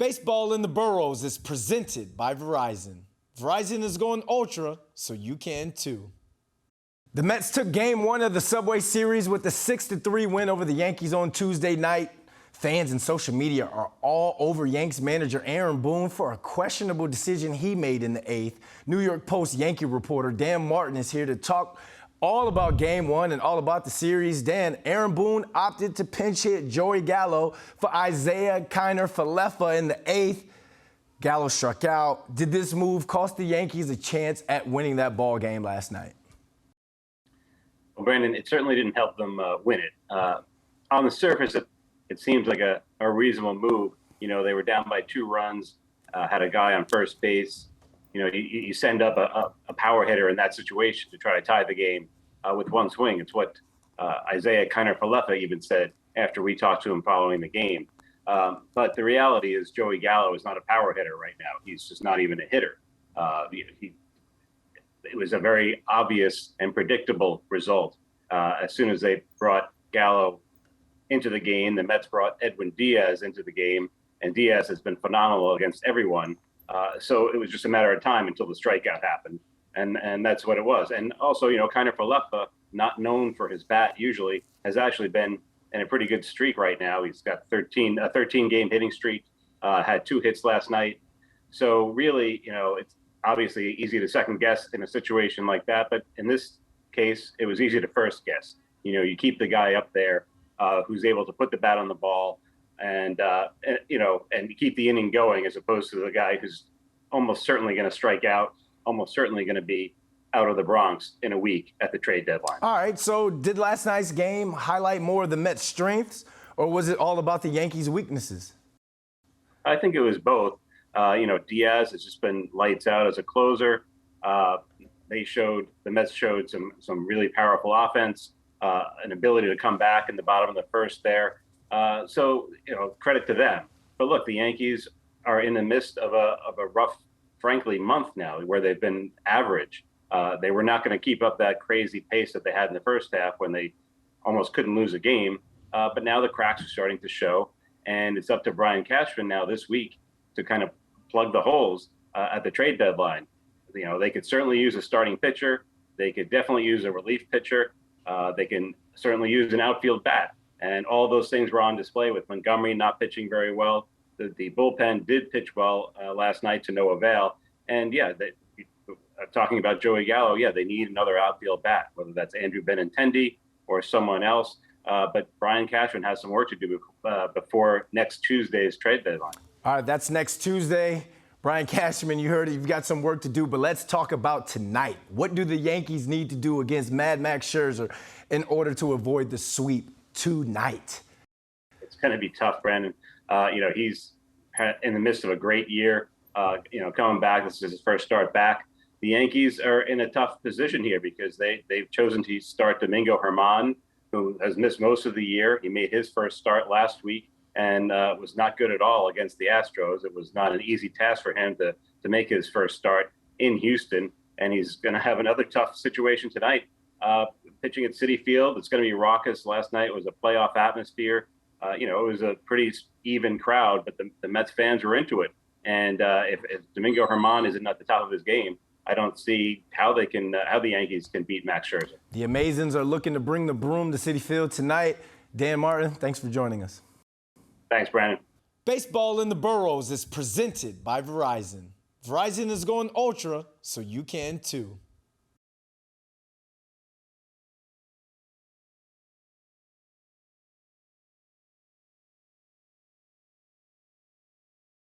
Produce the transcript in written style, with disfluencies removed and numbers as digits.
Baseball in the Boroughs is presented by Verizon. Verizon is going ultra, so you can too. The Mets took Game 1 of the Subway Series with a 6-3 win over the Yankees on Tuesday night. Fans and social media are all over Yanks manager Aaron Boone for a questionable decision he made in the eighth. New York Post Yankee reporter Dan Martin is here to talk all about Game 1 and all about the series. Dan, Aaron Boone opted to pinch hit Joey Gallo for Isiah Kiner-Falefa in the eighth. Gallo struck out. Did this move cost the Yankees a chance at winning that ball game last night? Well, Brandon, it certainly didn't help them win it. On the surface, it seems like a reasonable move. You know, they were down by 2 runs, had a guy on first base. You know, you send up a power hitter in that situation to try to tie the game with one swing. It's what Isiah Kiner-Falefa even said after we talked to him following the game. But the reality is Joey Gallo is not a power hitter right now. He's just not even a hitter. It was a very obvious and predictable result. As soon as they brought Gallo into the game, the Mets brought Edwin Diaz into the game, and Diaz has been phenomenal against everyone. So it was just a matter of time until the strikeout happened, and that's what it was. And also, you know, Kiner-Falefa, not known for his bat usually, has actually been in a pretty good streak right now. He's got a 13-game hitting streak, had 2 hits last night. So really, you know, it's obviously easy to second guess in a situation like that, but in this case, it was easy to first guess. You know, you keep the guy up there who's able to put the bat on the ball and you know, and keep the inning going, as opposed to the guy who's almost certainly going to strike out, almost certainly going to be out of the Bronx in a week at the trade deadline. All right, so did last night's game highlight more of the Mets' strengths, or was it all about the Yankees' weaknesses? I think it was both. You know, Diaz has just been lights out as a closer. The Mets showed some really powerful offense, an ability to come back in the bottom of the first there. So, you know, credit to them. But look, the Yankees are in the midst of a rough, frankly, month now where they've been average. They were not going to keep up that crazy pace that they had in the first half when they almost couldn't lose a game. But now the cracks are starting to show, and it's up to Brian Cashman now this week to kind of plug the holes at the trade deadline. You know, they could certainly use a starting pitcher. They could definitely use a relief pitcher. They can certainly use an outfield bat. And all those things were on display with Montgomery not pitching very well. The bullpen did pitch well last night to no avail. And yeah, talking about Joey Gallo, yeah, they need another outfield bat, whether that's Andrew Benintendi or someone else. But Brian Cashman has some work to do before next Tuesday's trade deadline. All right, that's next Tuesday. Brian Cashman, you heard it. You've got some work to do, but let's talk about tonight. What do the Yankees need to do against Mad Max Scherzer in order to avoid the sweep tonight? It's going to be tough, Brandon. You know, he's in the midst of a great year. You know, coming back, this is his first start back. The Yankees are in a tough position here because they've chosen to start Domingo Germán, who has missed most of the year. He made his first start last week and was not good at all against the Astros. It was not an easy task for him to make his first start in Houston, and he's going to have another tough situation tonight. Pitching at Citi Field, it's going to be raucous. Last night was a playoff atmosphere. You know, it was a pretty even crowd, but the Mets fans were into it. And if Domingo Germán isn't at the top of his game, I don't see how the Yankees can beat Max Scherzer. The Amazons are looking to bring the broom to Citi Field tonight. Dan Martin, thanks for joining us. Thanks, Brandon. Baseball in the Boroughs is presented by Verizon. Verizon is going ultra, so you can too.